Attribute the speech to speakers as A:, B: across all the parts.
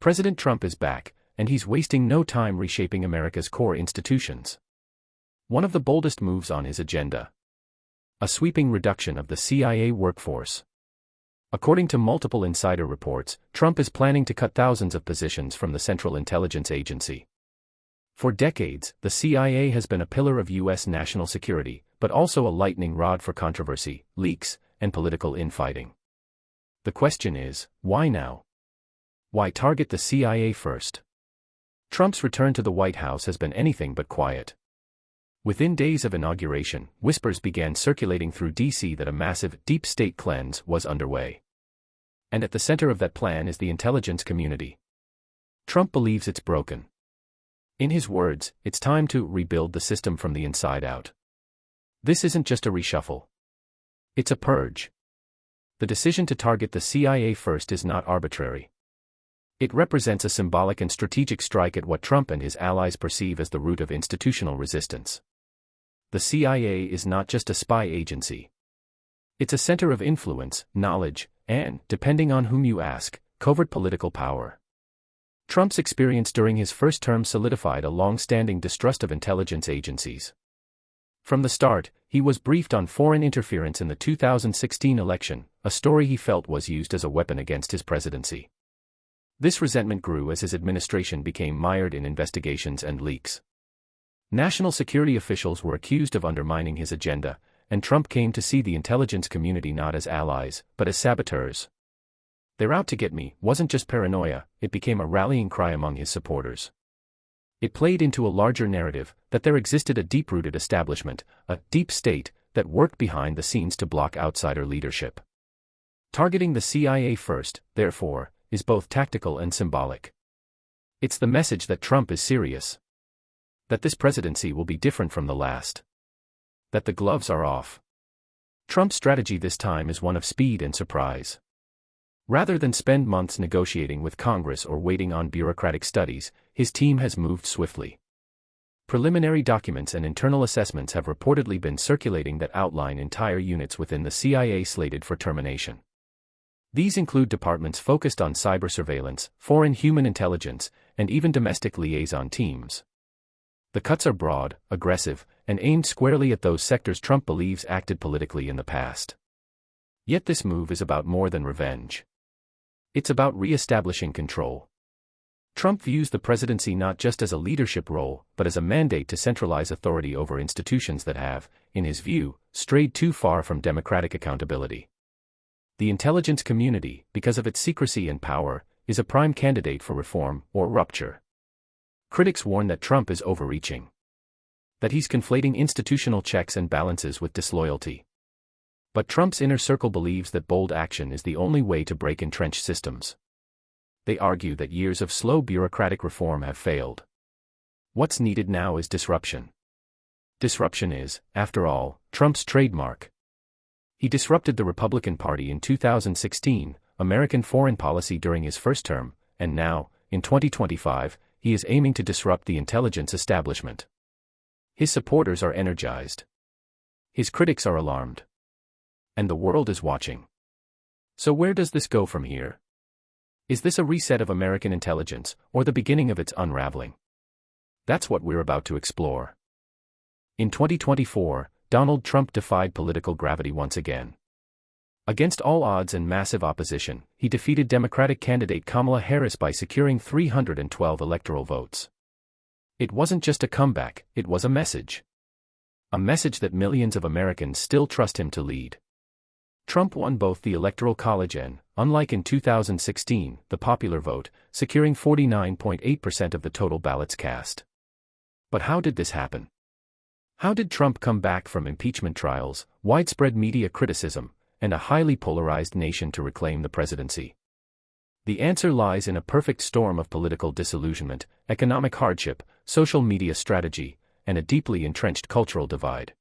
A: President Trump is back, and he's wasting no time reshaping America's core institutions. One of the boldest moves on his agenda: a sweeping reduction of the CIA workforce. According to multiple insider reports, Trump is planning to cut thousands of positions from the Central Intelligence Agency. For decades, the CIA has been a pillar of U.S. national security, but also a lightning rod for controversy, leaks, and political infighting. The question is, why now? Why target the CIA first? Trump's return to the White House has been anything but quiet. Within days of inauguration, whispers began circulating through D.C. that a massive, deep state cleanse was underway. And at the center of that plan is the intelligence community. Trump believes it's broken. In his words, it's time to rebuild the system from the inside out. This isn't just a reshuffle. It's a purge. The decision to target the CIA first is not arbitrary. It represents a symbolic and strategic strike at what Trump and his allies perceive as the root of institutional resistance. The CIA is not just a spy agency. It's a center of influence, knowledge, and, depending on whom you ask, covert political power. Trump's experience during his first term solidified a long-standing distrust of intelligence agencies. From the start, he was briefed on foreign interference in the 2016 election, a story he felt was used as a weapon against his presidency. This resentment grew as his administration became mired in investigations and leaks. National security officials were accused of undermining his agenda, and Trump came to see the intelligence community not as allies, but as saboteurs. "They're out to get me" wasn't just paranoia, it became a rallying cry among his supporters. It played into a larger narrative that there existed a deep-rooted establishment, a deep state, that worked behind the scenes to block outsider leadership. Targeting the CIA first, therefore, is both tactical and symbolic. It's the message that Trump is serious. That this presidency will be different from the last. That the gloves are off. Trump's strategy this time is one of speed and surprise. Rather than spend months negotiating with Congress or waiting on bureaucratic studies, his team has moved swiftly. Preliminary documents and internal assessments have reportedly been circulating that outline entire units within the CIA slated for termination. These include departments focused on cyber surveillance, foreign human intelligence, and even domestic liaison teams. The cuts are broad, aggressive, and aimed squarely at those sectors Trump believes acted politically in the past. Yet this move is about more than revenge. It's about re-establishing control. Trump views the presidency not just as a leadership role, but as a mandate to centralize authority over institutions that have, in his view, strayed too far from democratic accountability. The intelligence community, because of its secrecy and power, is a prime candidate for reform or rupture. Critics warn that Trump is overreaching. That he's conflating institutional checks and balances with disloyalty. But Trump's inner circle believes that bold action is the only way to break entrenched systems. They argue that years of slow bureaucratic reform have failed. What's needed now is disruption. Disruption is, after all, Trump's trademark. He disrupted the Republican Party in 2016, American foreign policy during his first term, and now, in 2025, he is aiming to disrupt the intelligence establishment. His supporters are energized. His critics are alarmed. And the world is watching. So where does this go from here? Is this a reset of American intelligence, or the beginning of its unraveling? That's what we're about to explore. In 2024, Donald Trump defied political gravity once again. Against all odds and massive opposition, he defeated Democratic candidate Kamala Harris by securing 312 electoral votes. It wasn't just a comeback, it was a message. A message that millions of Americans still trust him to lead. Trump won both the Electoral College and, unlike in 2016, the popular vote, securing 49.8% of the total ballots cast. But how did this happen? How did Trump come back from impeachment trials, widespread media criticism, and a highly polarized nation to reclaim the presidency? The answer lies in a perfect storm of political disillusionment, economic hardship, social media strategy, and a deeply entrenched cultural divide.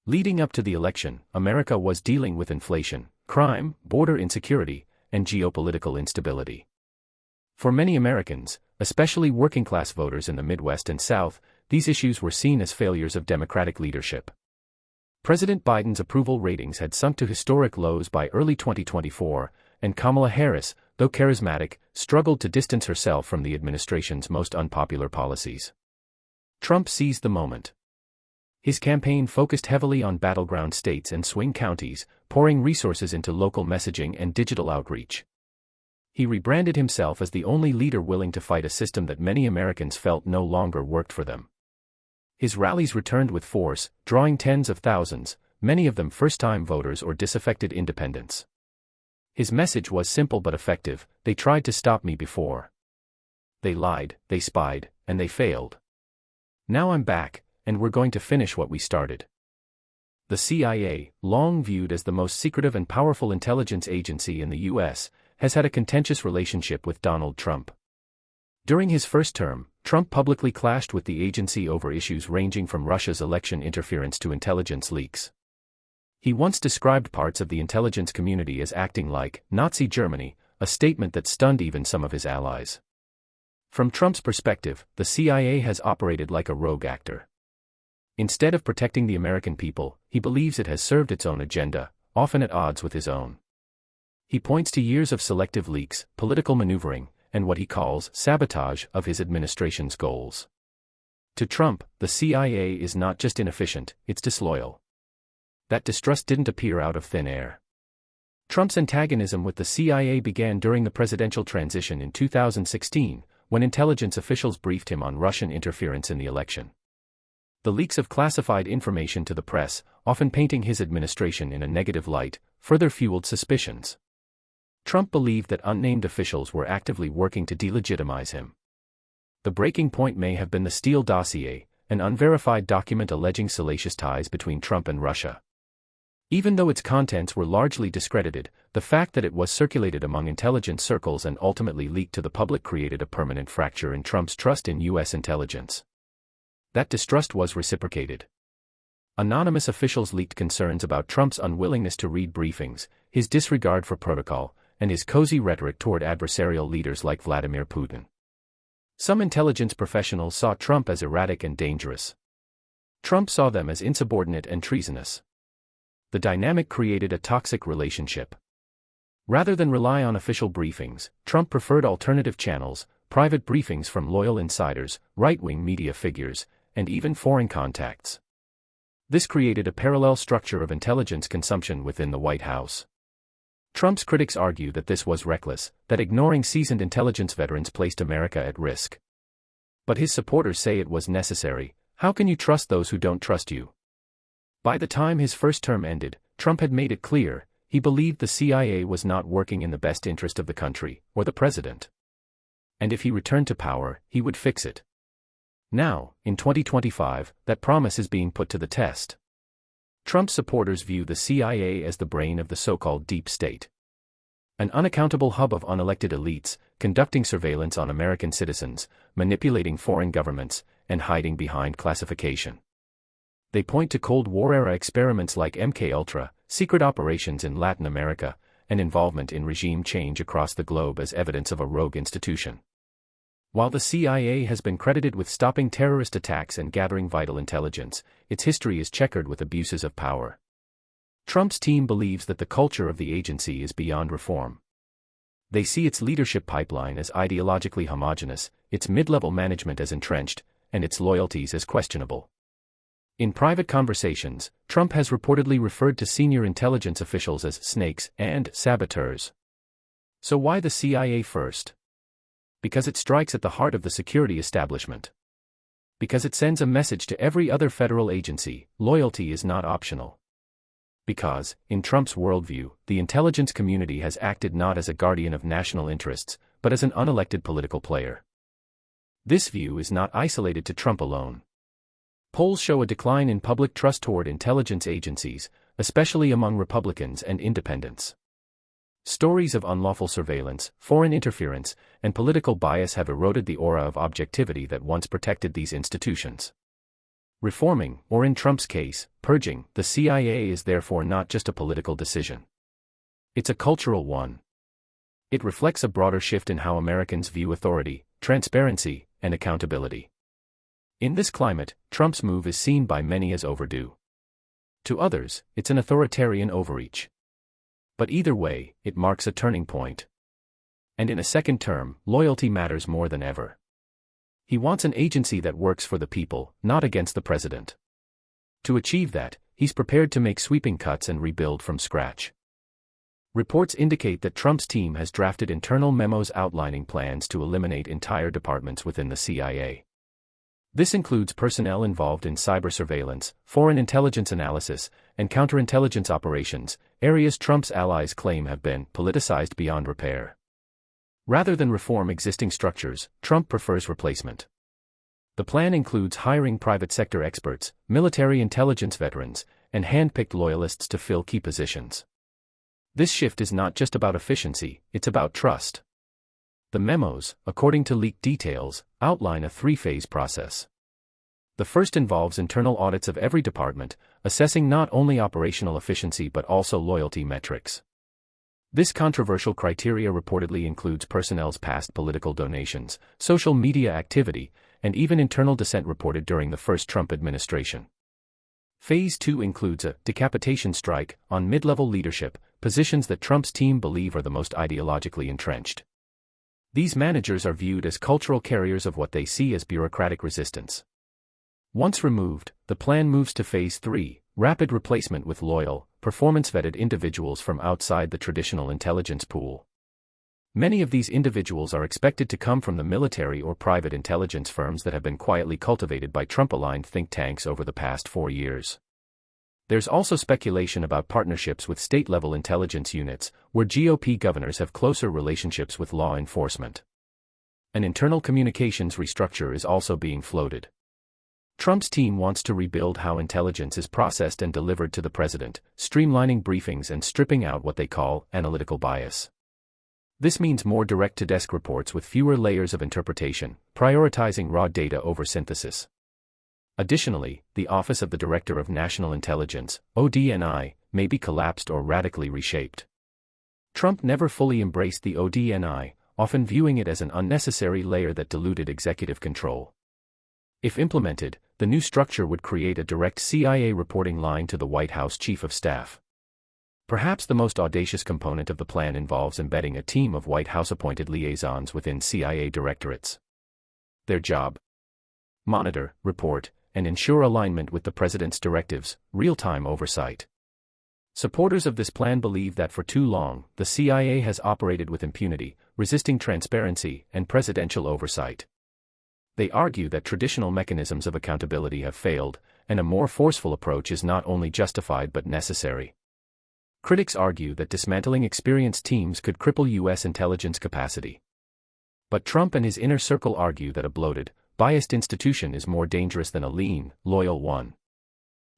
A: Leading up to the election, America was dealing with inflation, crime, border insecurity, and geopolitical instability. For many Americans, especially working-class voters in the Midwest and South, these issues were seen as failures of Democratic leadership. President Biden's approval ratings had sunk to historic lows by early 2024, and Kamala Harris, though charismatic, struggled to distance herself from the administration's most unpopular policies. Trump seized the moment. His campaign focused heavily on battleground states and swing counties, pouring resources into local messaging and digital outreach. He rebranded himself as the only leader willing to fight a system that many Americans felt no longer worked for them. His rallies returned with force, drawing tens of thousands, many of them first-time voters or disaffected independents. His message was simple but effective: they tried to stop me before. They lied, they spied, and they failed. Now I'm back, and we're going to finish what we started. The CIA, long viewed as the most secretive and powerful intelligence agency in the U.S., has had a contentious relationship with Donald Trump. During his first term, Trump publicly clashed with the agency over issues ranging from Russia's election interference to intelligence leaks. He once described parts of the intelligence community as acting like Nazi Germany, a statement that stunned even some of his allies. From Trump's perspective, the CIA has operated like a rogue actor. Instead of protecting the American people, he believes it has served its own agenda, often at odds with his own. He points to years of selective leaks, political maneuvering, and what he calls sabotage of his administration's goals. To Trump, the CIA is not just inefficient, it's disloyal. That distrust didn't appear out of thin air. Trump's antagonism with the CIA began during the presidential transition in 2016, when intelligence officials briefed him on Russian interference in the election. The leaks of classified information to the press, often painting his administration in a negative light, further fueled suspicions. Trump believed that unnamed officials were actively working to delegitimize him. The breaking point may have been the Steele dossier, an unverified document alleging salacious ties between Trump and Russia. Even though its contents were largely discredited, the fact that it was circulated among intelligence circles and ultimately leaked to the public created a permanent fracture in Trump's trust in U.S. intelligence. That distrust was reciprocated. Anonymous officials leaked concerns about Trump's unwillingness to read briefings, his disregard for protocol, and his cozy rhetoric toward adversarial leaders like Vladimir Putin. Some intelligence professionals saw Trump as erratic and dangerous. Trump saw them as insubordinate and treasonous. The dynamic created a toxic relationship. Rather than rely on official briefings, Trump preferred alternative channels, private briefings from loyal insiders, right-wing media figures, and even foreign contacts. This created a parallel structure of intelligence consumption within the White House. Trump's critics argue that this was reckless, that ignoring seasoned intelligence veterans placed America at risk. But his supporters say it was necessary. How can you trust those who don't trust you? By the time his first term ended, Trump had made it clear, he believed the CIA was not working in the best interest of the country, or the president. And if he returned to power, he would fix it. Now, in 2025, that promise is being put to the test. Trump's supporters view the CIA as the brain of the so-called deep state. An unaccountable hub of unelected elites, conducting surveillance on American citizens, manipulating foreign governments, and hiding behind classification. They point to Cold War-era experiments like MKUltra, secret operations in Latin America, and involvement in regime change across the globe as evidence of a rogue institution. While the CIA has been credited with stopping terrorist attacks and gathering vital intelligence, its history is checkered with abuses of power. Trump's team believes that the culture of the agency is beyond reform. They see its leadership pipeline as ideologically homogeneous, its mid-level management as entrenched, and its loyalties as questionable. In private conversations, Trump has reportedly referred to senior intelligence officials as snakes and saboteurs. So why the CIA first? Because it strikes at the heart of the security establishment. Because it sends a message to every other federal agency: loyalty is not optional. Because, in Trump's worldview, the intelligence community has acted not as a guardian of national interests, but as an unelected political player. This view is not isolated to Trump alone. Polls show a decline in public trust toward intelligence agencies, especially among Republicans and independents. Stories of unlawful surveillance, foreign interference, and political bias have eroded the aura of objectivity that once protected these institutions. Reforming, or in Trump's case, purging, the CIA is therefore not just a political decision. It's a cultural one. It reflects a broader shift in how Americans view authority, transparency, and accountability. In this climate, Trump's move is seen by many as overdue. To others, it's an authoritarian overreach. But either way, it marks a turning point. And in a second term, loyalty matters more than ever. He wants an agency that works for the people, not against the president. To achieve that, he's prepared to make sweeping cuts and rebuild from scratch. Reports indicate that Trump's team has drafted internal memos outlining plans to eliminate entire departments within the CIA. This includes personnel involved in cyber surveillance, foreign intelligence analysis, and counterintelligence operations, areas Trump's allies claim have been politicized beyond repair. Rather than reform existing structures, Trump prefers replacement. The plan includes hiring private sector experts, military intelligence veterans, and hand-picked loyalists to fill key positions. This shift is not just about efficiency, it's about trust. The memos, according to leaked details, outline a three-phase process. The first involves internal audits of every department, assessing not only operational efficiency but also loyalty metrics. This controversial criteria reportedly includes personnel's past political donations, social media activity, and even internal dissent reported during the first Trump administration. Phase 2 includes a decapitation strike on mid-level leadership, positions that Trump's team believe are the most ideologically entrenched. These managers are viewed as cultural carriers of what they see as bureaucratic resistance. Once removed, the plan moves to Phase 3, rapid replacement with loyal, performance-vetted individuals from outside the traditional intelligence pool. Many of these individuals are expected to come from the military or private intelligence firms that have been quietly cultivated by Trump-aligned think tanks over the past 4 years. There's also speculation about partnerships with state-level intelligence units, where GOP governors have closer relationships with law enforcement. An internal communications restructure is also being floated. Trump's team wants to rebuild how intelligence is processed and delivered to the president, streamlining briefings and stripping out what they call analytical bias. This means more direct-to-desk reports with fewer layers of interpretation, prioritizing raw data over synthesis. Additionally, the Office of the Director of National Intelligence, ODNI, may be collapsed or radically reshaped. Trump never fully embraced the ODNI, often viewing it as an unnecessary layer that diluted executive control. If implemented, the new structure would create a direct CIA reporting line to the White House Chief of Staff. Perhaps the most audacious component of the plan involves embedding a team of White House-appointed liaisons within CIA directorates. Their job: monitor, report, and ensure alignment with the president's directives, real-time oversight. Supporters of this plan believe that for too long, the CIA has operated with impunity, resisting transparency and presidential oversight. They argue that traditional mechanisms of accountability have failed, and a more forceful approach is not only justified but necessary. Critics argue that dismantling experienced teams could cripple U.S. intelligence capacity. But Trump and his inner circle argue that a bloated, biased institution is more dangerous than a lean, loyal one.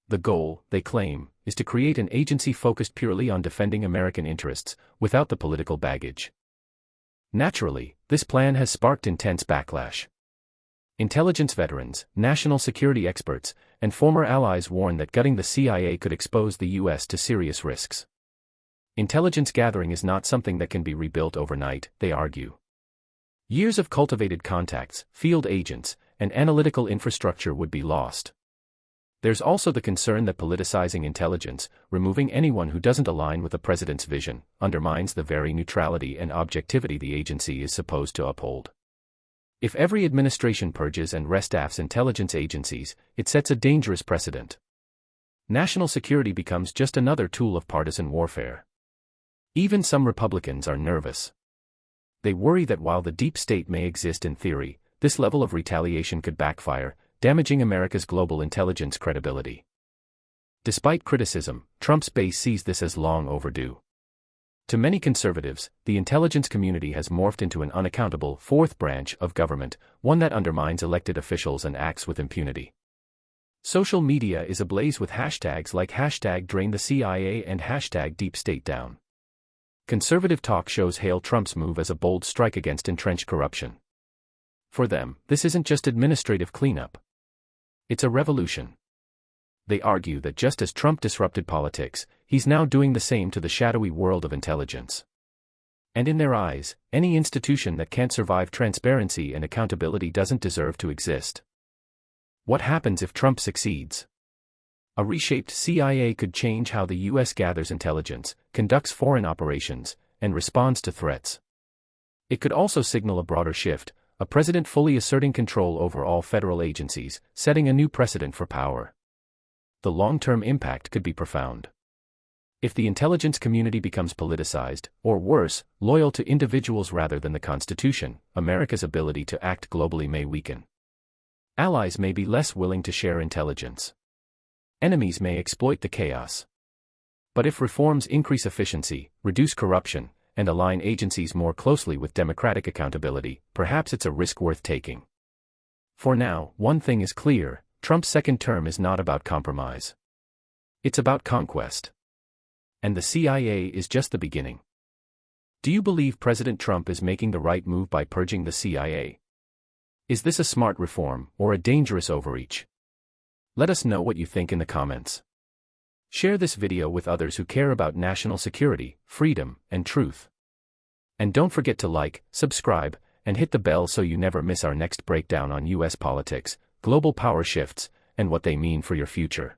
A: The goal, they claim, is to create an agency focused purely on defending American interests, without the political baggage. Naturally, this plan has sparked intense backlash. Intelligence veterans, national security experts, and former allies warn that gutting the CIA could expose the U.S. to serious risks. Intelligence gathering is not something that can be rebuilt overnight, they argue. Years of cultivated contacts, field agents, and analytical infrastructure would be lost. There's also the concern that politicizing intelligence, removing anyone who doesn't align with the president's vision, undermines the very neutrality and objectivity the agency is supposed to uphold. If every administration purges and restaffs intelligence agencies, it sets a dangerous precedent. National security becomes just another tool of partisan warfare. Even some Republicans are nervous. They worry that while the deep state may exist in theory, this level of retaliation could backfire, damaging America's global intelligence credibility. Despite criticism, Trump's base sees this as long overdue. To many conservatives, the intelligence community has morphed into an unaccountable fourth branch of government, one that undermines elected officials and acts with impunity. Social media is ablaze with hashtags like #DrainTheCIA and #DeepStateDown. Conservative talk shows hail Trump's move as a bold strike against entrenched corruption. For them, this isn't just administrative cleanup. It's a revolution. They argue that just as Trump disrupted politics, he's now doing the same to the shadowy world of intelligence. And in their eyes, any institution that can't survive transparency and accountability doesn't deserve to exist. What happens if Trump succeeds? A reshaped CIA could change how the U.S. gathers intelligence, conducts foreign operations, and responds to threats. It could also signal a broader shift, a president fully asserting control over all federal agencies, setting a new precedent for power. The long-term impact could be profound. If the intelligence community becomes politicized, or worse, loyal to individuals rather than the Constitution, America's ability to act globally may weaken. Allies may be less willing to share intelligence. Enemies may exploit the chaos. But if reforms increase efficiency, reduce corruption, and align agencies more closely with democratic accountability, perhaps it's a risk worth taking. For now, one thing is clear: Trump's second term is not about compromise. It's about conquest. And the CIA is just the beginning. Do you believe President Trump is making the right move by purging the CIA? Is this a smart reform, or a dangerous overreach? Let us know what you think in the comments. Share this video with others who care about national security, freedom, and truth. And don't forget to like, subscribe, and hit the bell so you never miss our next breakdown on U.S. politics, global power shifts, and what they mean for your future.